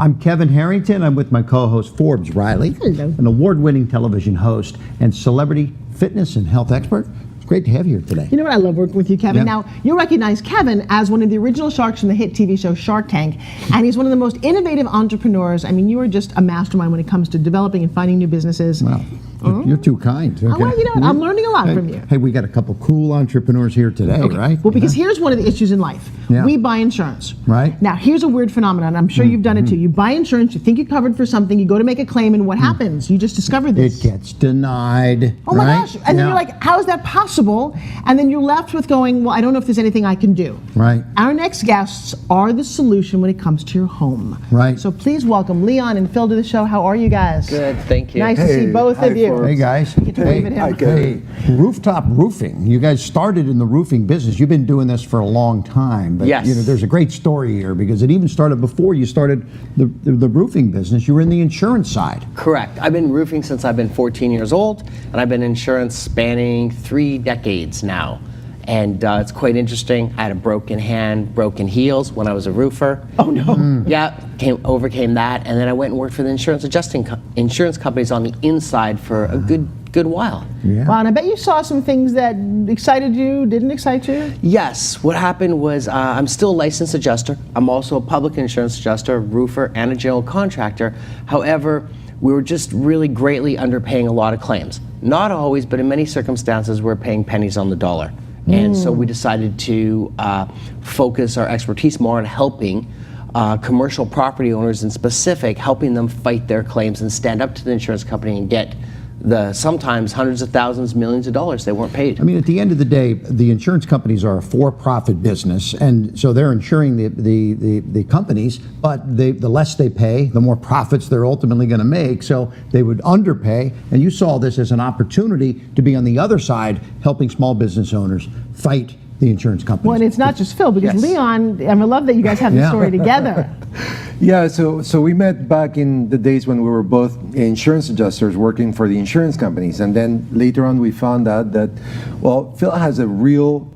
I'm Kevin Harrington. I'm with my co-host Forbes Riley, Hello. an award-winning television host and celebrity fitness and health expert. It's great to have you here today. You know what? I love working with you, Kevin. Yeah. Now, you recognize Kevin as one of the original sharks from the hit TV show Shark Tank, and he's one of the most innovative entrepreneurs. I mean, you are just a mastermind when it comes to developing and finding new businesses. Well, you're too kind. Okay? Well, you know what? I'm learning a lot from you. Hey, we got a couple cool entrepreneurs here today, right? Well, because here's one of the issues in life. Yeah. We buy insurance. Right. Now, here's a weird phenomenon. I'm sure you've done it too. You buy insurance, you think you're covered for something, you go to make a claim, and what happens? You just discover this. It gets denied. Oh my right? gosh. And then you're like, how is that possible? And then you're left with going, well, I don't know if there's anything I can do. Right. Our next guests are the solution when it comes to your home. Right. So please welcome Leon and Phil to the show. How are you guys? Good, thank you. Nice to see both of you. Hey, guys. Get to wave at him. Hey, RoofTop Roofing. You guys started in the roofing business. You've been doing this for a long time. But, Yes. you know, there's a great story here because it even started before you started the roofing business. You were in the insurance side. Correct. I've been roofing since I've been 14 years old, and I've been in insurance spanning 3 decades now. And it's quite interesting. I had a broken hand, broken heels when I was a roofer. Oh no. Yeah, overcame that, and then I went and worked for the insurance companies on the inside for a good while. Yeah. Wow, and I bet you saw some things that excited you, didn't excite you? Yes, what happened was I'm still a licensed adjuster. I'm also a public insurance adjuster, roofer, and a general contractor. However, we were just really greatly underpaying a lot of claims. Not always, but in many circumstances, we're paying pennies on the dollar. And so we decided to focus our expertise more on helping commercial property owners in specific, helping them fight their claims and stand up to the insurance company and get the sometimes hundreds of thousands, millions of dollars they weren't paid. I mean, at the end of the day, the insurance companies are a for-profit business, and so they're insuring the companies, but the less they pay, the more profits they're ultimately going to make, so they would underpay, and you saw this as an opportunity to be on the other side, helping small business owners fight the insurance companies. Well, and it's not just Phil, because Yes. Leon, and I love that you guys have this story together. Yeah, so we met back in the days when we were both insurance adjusters working for the insurance companies, and then later on we found out that, well, Phil has a real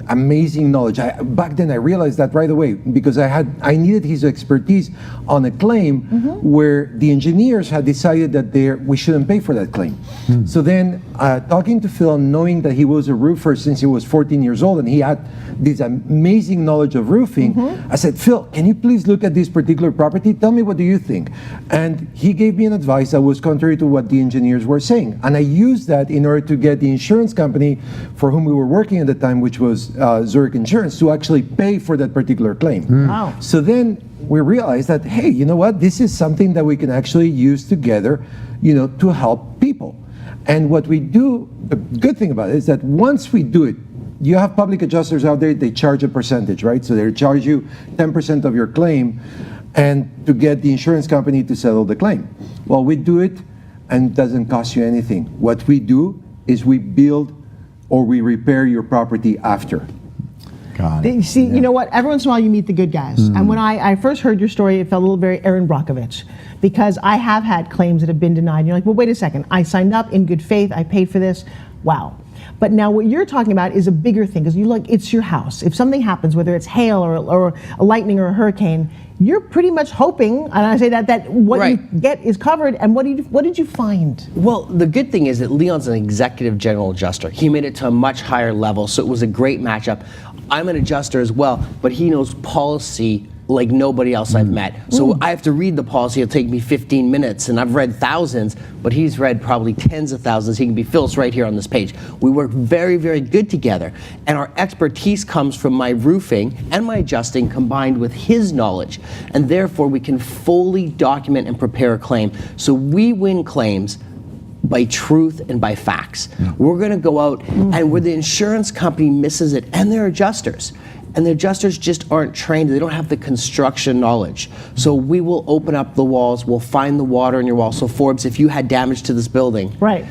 amazing knowledge. Back then I realized that right away because I needed his expertise on a claim where the engineers had decided that we shouldn't pay for that claim. So then talking to Phil and knowing that he was a roofer since he was 14 years old and he had this amazing knowledge of roofing, I said, Phil, can you please look at this particular property? Tell me, what do you think? And he gave me an advice that was contrary to what the engineers were saying. And I used that in order to get the insurance company for whom we were working at the time, which was Zurich Insurance, to actually pay for that particular claim. Wow. So then we realized that, hey, you know what? This is something that we can actually use together, you know, to help people. And what we do, the good thing about it is that once we do it, you have public adjusters out there, they charge a percentage, right? So they charge you 10% of your claim and to get the insurance company to settle the claim. Well, we do it and it doesn't cost you anything. What we do is we build or we repair your property after. Got it. You see, you know what? Every once in a while you meet the good guys. And when I first heard your story, it felt a little very Aaron Brockovich, because I have had claims that have been denied. And you're like, well, wait a second. I signed up in good faith. I paid for this. Wow. But now what you're talking about is a bigger thing, because it's your house. If something happens, whether it's hail or a lightning or a hurricane, you're pretty much hoping, and I say that what you get is covered. And what did you find? Well, the good thing is that Leon's an executive general adjuster. He made it to a much higher level, so it was a great matchup. I'm an adjuster as well, but he knows policy like nobody else I've met. So I have to read the policy. It'll take me 15 minutes, and I've read thousands, but he's read probably tens of thousands. He can be Phil's right here on this page. We work very, very good together, and our expertise comes from my roofing and my adjusting combined with his knowledge, and therefore we can fully document and prepare a claim. So we win claims by truth and by facts. We're going to go out, and where the insurance company misses it, and their adjusters, and the adjusters just aren't trained. They don't have the construction knowledge. So we will open up the walls. We'll find the water in your wall. So Forbes, if you had damage to this building, right,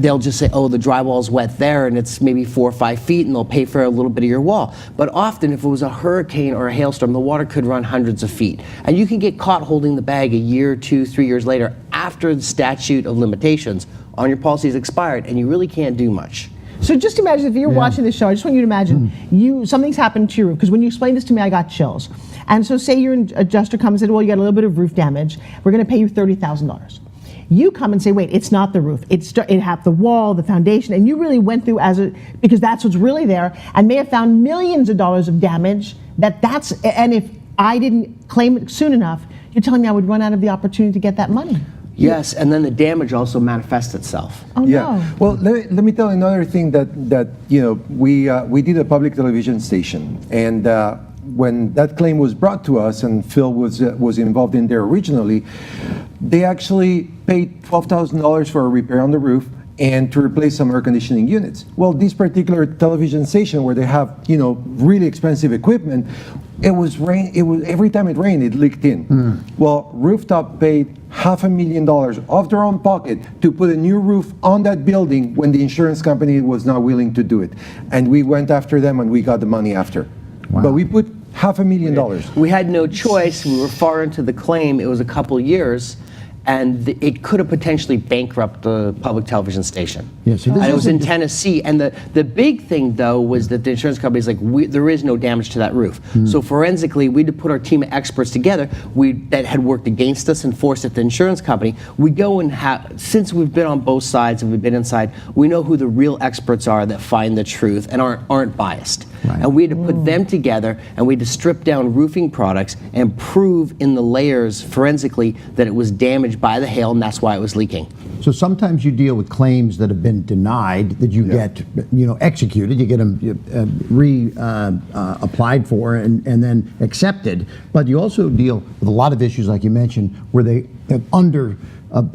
they'll just say, oh, the drywall's wet there, and it's maybe 4 or 5 feet, and they'll pay for a little bit of your wall. But often, if it was a hurricane or a hailstorm, the water could run hundreds of feet, and you can get caught holding the bag a year, 2, 3 years later after the statute of limitations on your policy is expired, and you really can't do much. So just imagine if you're watching this show, I just want you to imagine something's happened to your roof, because when you explained this to me, I got chills. And so say your adjuster comes and said, well, you got a little bit of roof damage. We're going to pay you $30,000. You come and say, wait, it's not the roof. It had the wall, the foundation, and you really went through because that's what's really there, and may have found millions of dollars of damage. And if I didn't claim it soon enough, you're telling me I would run out of the opportunity to get that money. Yes, and then the damage also manifests itself. Oh Yeah. no. Well, let me tell you another thing that we did a public television station, and when that claim was brought to us, and Phil was involved in there originally, they actually paid $12,000 for a repair on the roof and to replace some air conditioning units. Well, this particular television station where they have really expensive equipment, it was every time it rained it leaked in. Well, Rooftop paid $500,000 off their own pocket to put a new roof on that building when the insurance company was not willing to do it, and we went after them and we got the money after. But we put $500,000. We had no choice. We were far into the claim. It was a couple years, and it could have potentially bankrupted the public television station. Yeah, so this and it was in isn't- Tennessee. And the big thing, though, was that the insurance company's like, there is no damage to that roof. So forensically, we had to put our team of experts together that had worked against us and forced at the insurance company. We go and since we've been on both sides and we've been inside, we know who the real experts are that find the truth and aren't biased. Right. And we had to put them together, and we had to strip down roofing products and prove in the layers forensically that it was damaged by the hail, and that's why it was leaking. So sometimes you deal with claims that have been denied that you get, executed. You get them applied for and then accepted. But you also deal with a lot of issues, like you mentioned, where they have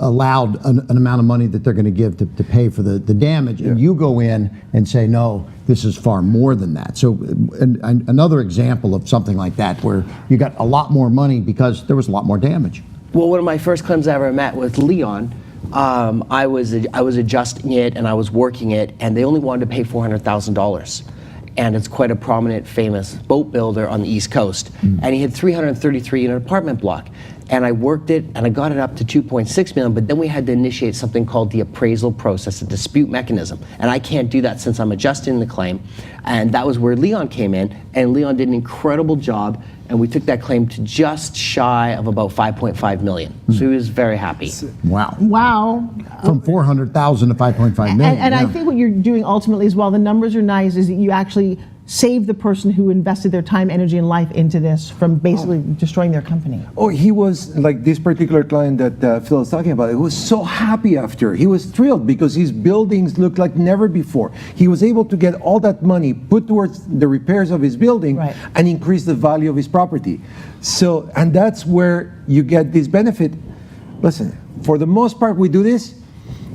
allowed an amount of money that they're going to give to pay for the damage, and you go in and say, no, this is far more than that. So another example of something like that, where you got a lot more money because there was a lot more damage. Well, one of my first claims I ever met with Leon, I was adjusting it and I was working it, and they only wanted to pay $400,000. And it's quite a prominent, famous boat builder on the East Coast. And he had 333 unit apartment block. And I worked it and I got it up to 2.6 million, but then we had to initiate something called the appraisal process, a dispute mechanism. And I can't do that since I'm adjusting the claim. And that was where Leon came in, and Leon did an incredible job, and we took that claim to just shy of about 5.5 million. So he was very happy. Wow. Wow. From 400,000 to 5.5 million. And I think what you're doing ultimately as well, the numbers are nice, is that you actually save the person who invested their time, energy, and life into this from basically destroying their company. Oh, he was, like this particular client that Phil is talking about, he was so happy after. He was thrilled because his buildings looked like never before. He was able to get all that money put towards the repairs of his building and increase the value of his property. So, and that's where you get this benefit. Listen, for the most part, we do this,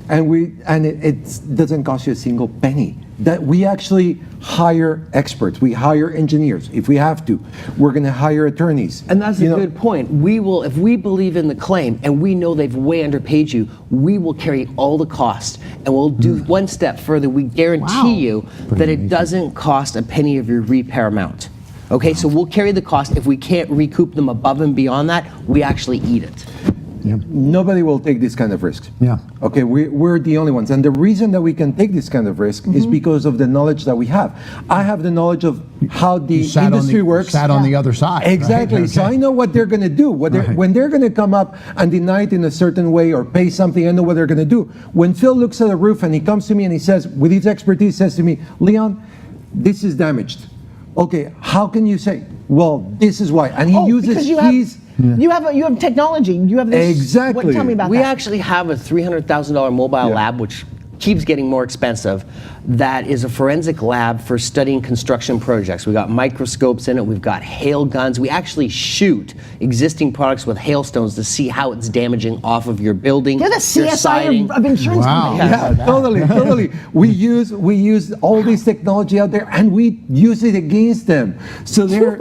and it doesn't cost you a single penny. That we actually hire experts, we hire engineers. If we have to, we're going to hire attorneys. And that's a good point. We will, if we believe in the claim and we know they've way underpaid you, we will carry all the cost, and we'll do one step further. We guarantee you that it doesn't cost a penny of your repair amount. Okay, so we'll carry the cost. If we can't recoup them above and beyond that, we actually eat it. Yeah. Nobody will take this kind of risk. Yeah. Okay, we're the only ones. And the reason that we can take this kind of risk is because of the knowledge that we have. I have the knowledge of how the industry works. Sat on the other side. Exactly. Right? So I know what they're going to do. When they're going to come up and deny it in a certain way or pay something, I know what they're going to do. When Phil looks at a roof and he comes to me and he says, with his expertise, says to me, Leon, this is damaged. Okay, how can you say? Well, this is why. And he uses his... You have technology. You have this. Exactly. Tell me about We that. actually have a $300,000 mobile lab, which keeps getting more expensive. That is a forensic lab for studying construction projects. We've got microscopes in it. We've got hail guns. We actually shoot existing products with hailstones to see how it's damaging off of your building. You're the your siding. CSI of insurance companies. Yeah, totally. We use all this technology out there, and we use it against them. So they're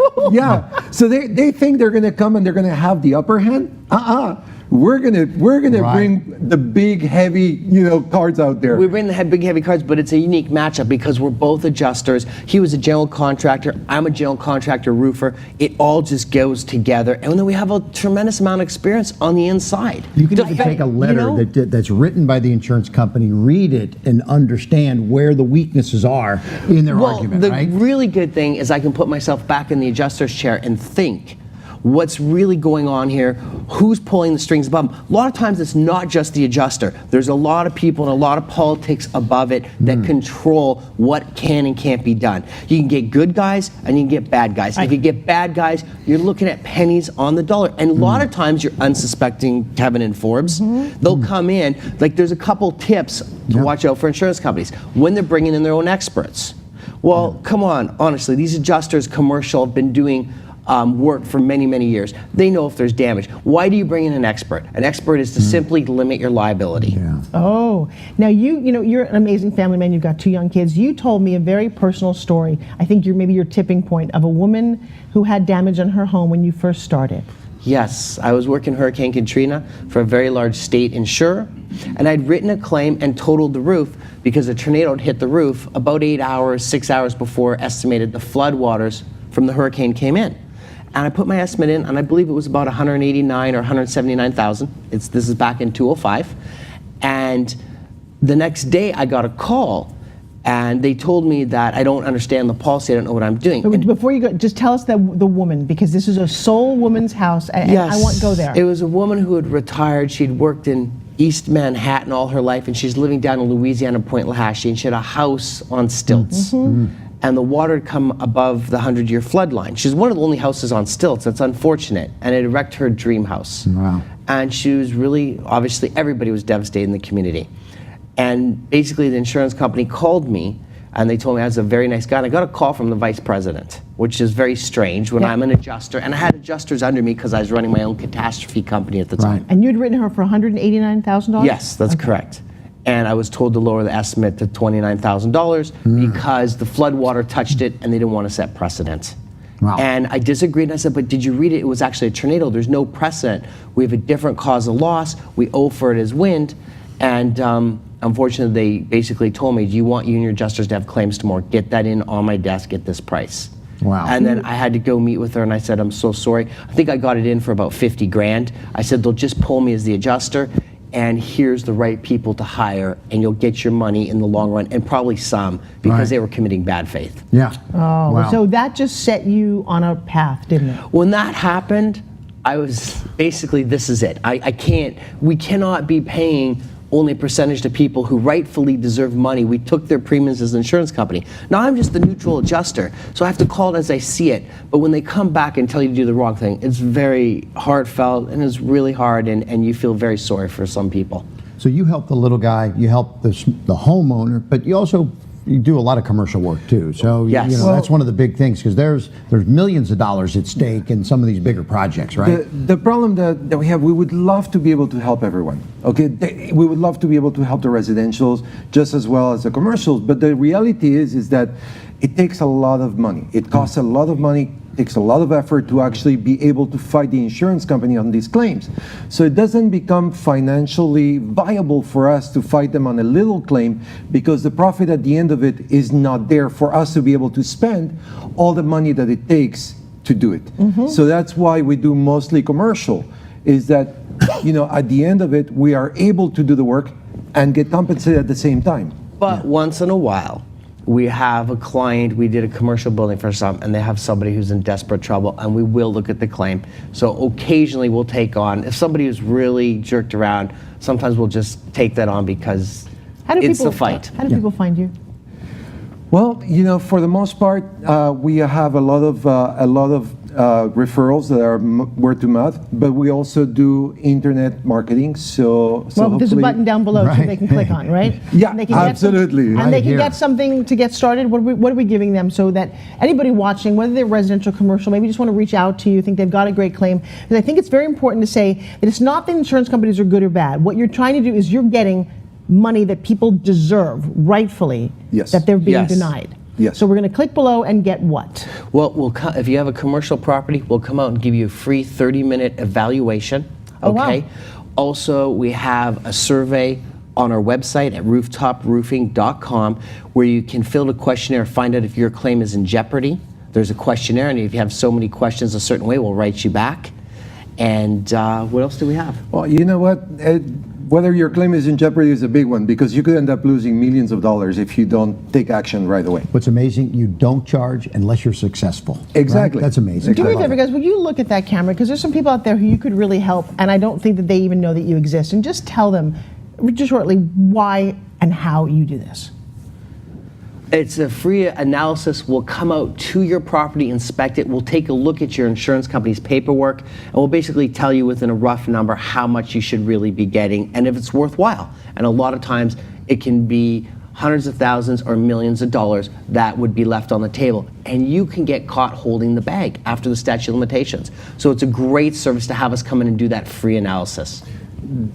so they think they're going to come and they're going to have the upper hand. we're gonna Right. bring the big, heavy, cards out there. We bring the big heavy cards, but it's a unique matchup because we're both adjusters. He was a general contractor. I'm a general contractor roofer. It all just goes together, and then we have a tremendous amount of experience on the inside. You can even take a letter know- that's written by the insurance company, read it, and understand where the weaknesses are in their argument, the right? really good thing is I can put myself back in the adjuster's chair and think, what's really going on here? Who's pulling the strings above them? A lot of times it's not just the adjuster. There's a lot of people and a lot of politics above it that control what can and can't be done. You can get good guys and you can get bad guys. If you get bad guys, you're looking at pennies on the dollar. And a lot of times you're unsuspecting Kevin and Forbes. They'll come in, like there's a couple tips to watch out for insurance companies when they're bringing in their own experts. Well, come on, honestly, these adjusters, commercial, have been doing work for many, many years. They know if there's damage. Why do you bring in an expert? An expert is to simply limit your liability. Yeah. Oh, now you're an amazing family man. You've got 2 young kids. You told me a very personal story. I think maybe your tipping point of a woman who had damage on her home when you first started. Yes, I was working Hurricane Katrina for a very large state insurer, and I'd written a claim and totaled the roof because a tornado had hit the roof about 8 hours, 6 hours before estimated the flood waters from the hurricane came in. And I put my estimate in, and I believe it was about 189 or 179,000. This is back in 2005. And the next day I got a call, and they told me that I don't understand the policy, I don't know what I'm doing. But And before you go, just tell us the woman, because this is a sole woman's house, and I want to go there. It was a woman who had retired. She'd worked in East Manhattan all her life, and she's living down in Louisiana, Point Lahashie, and she had a house on stilts. And the water had come above the 100-year flood line. She's one of the only houses on stilts. That's unfortunate. And it wrecked her dream house. Wow. And she was really, obviously, everybody was devastated in the community. And basically, the insurance company called me, and they told me I was a very nice guy. And I got a call from the vice president, which is very strange when I'm an adjuster. And I had adjusters under me because I was running my own catastrophe company at the time. Right. And you'd written her for $189,000? Yes, that's correct. And I was told to lower the estimate to $29,000 because the flood water touched it and they didn't want to set precedent. Wow. And I disagreed, and I said, but did you read it? It was actually a tornado. There's no precedent. We have a different cause of loss. We owe for it as wind. And unfortunately, they basically told me, do you want you and your adjusters to have claims tomorrow? Get that in on my desk at this price. Wow. And then I had to go meet with her, and I said, I'm so sorry. I think I got it in for about 50 grand. I said, they'll just pull me as the adjuster, and here's the right people to hire, and you'll get your money in the long run, and probably some, because Right. they were committing bad faith. Yeah. Oh, Wow. so that just set you on a path, didn't it? When that happened, I was basically, this is it. We cannot be paying only a percentage to people who rightfully deserve money. We took their premiums as an insurance company. Now I'm just the neutral adjuster, so I have to call it as I see it. But when they come back and tell you to do the wrong thing, it's very heartfelt and it's really hard, and you feel very sorry for some people. So you help the little guy, you help the homeowner, but you do a lot of commercial work too. So Yes. that's one of the big things, because there's millions of dollars at stake in some of these bigger projects, right? The problem that we have, we would love to be able to help everyone. Okay, we would love to be able to help the residentials just as well as the commercials. But the reality is that it takes a lot of money. It costs a lot of money. Takes a lot of effort to actually be able to fight the insurance company on these claims. So it doesn't become financially viable for us to fight them on a little claim, because the profit at the end of it is not there for us to be able to spend all the money that it takes to do it. So that's why we do mostly commercial, is that at the end of it, we are able to do the work and get compensated at the same time. But once in a while, we have a client, we did a commercial building for some, and they have somebody who's in desperate trouble, and we will look at the claim. So occasionally we'll take on, if somebody is really jerked around, sometimes we'll just take that on because it's the fight. How do people find you? Well, for the most part, we have a lot of referrals that are word to mouth, but we also do internet marketing. So Well, there's a hopefully- button down below too Right. they can click on, right? Yeah, And they can get some- absolutely. and Right they can here. get something to get started. What are we giving them so that anybody watching, whether they're residential, commercial, maybe just want to reach out to you, think they've got a great claim? Because I think it's very important to say that it's not that insurance companies are good or bad. What you're trying to do is you're getting money that people deserve rightfully, Yes. that they're being Yes. denied. Yes. So we're going to click below and get what? Well, if you have a commercial property, we'll come out and give you a free 30-minute evaluation. Oh, wow. Okay. Also, we have a survey on our website at rooftoproofing.com where you can fill the questionnaire, find out if your claim is in jeopardy. There's a questionnaire, and if you have so many questions a certain way, we'll write you back. And what else do we have? Well, you know what? Whether your claim is in jeopardy is a big one, because you could end up losing millions of dollars if you don't take action right away. What's amazing, you don't charge unless you're successful. right? Exactly. That's amazing. Do me I a love favor, it. guys. Would you look at that camera? Because there's some people out there who you could really help, and I don't think that they even know that you exist. And just tell them, just shortly, why and how you do this. It's a free analysis. We'll come out to your property, inspect it. We'll take a look at your insurance company's paperwork, and we'll basically tell you within a rough number how much you should really be getting and if it's worthwhile. And a lot of times it can be hundreds of thousands or millions of dollars that would be left on the table. And you can get caught holding the bag after the statute of limitations. So it's a great service to have us come in and do that free analysis.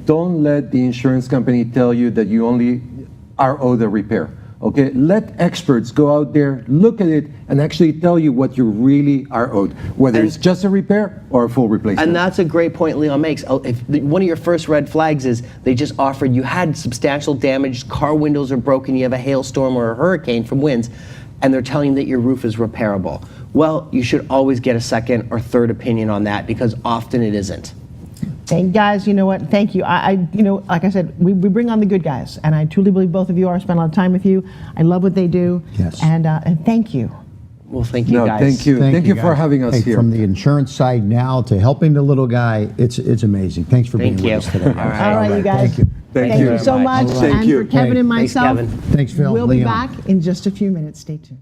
Don't let the insurance company tell you that you only are owed a repair. Okay, let experts go out there, look at it, and actually tell you what you really are owed, whether it's just a repair or a full replacement. And that's a great point Leon makes. One of your first red flags is they just offered, you had substantial damage, car windows are broken, you have a hailstorm or a hurricane from winds, and they're telling you that your roof is repairable. Well, you should always get a second or third opinion on that, because often it isn't. Thank guys, you know what? Thank you. Like I said, we bring on the good guys, and I truly believe both of you are. Spend a lot of time with you. I love what they do. Yes. And thank you. Well, thank you No, guys. thank you. Thank you for guys. having us Hey, here. From the insurance side now to helping the little guy, it's amazing. Thanks for Thank being you. with us today. All right. All right, you guys. Thank you. Thank you you so very much. much. Thank and you. for Kevin and Thanks, myself, Kevin. Thanks, Phil. we'll be Leon. back in just a few minutes. Stay tuned.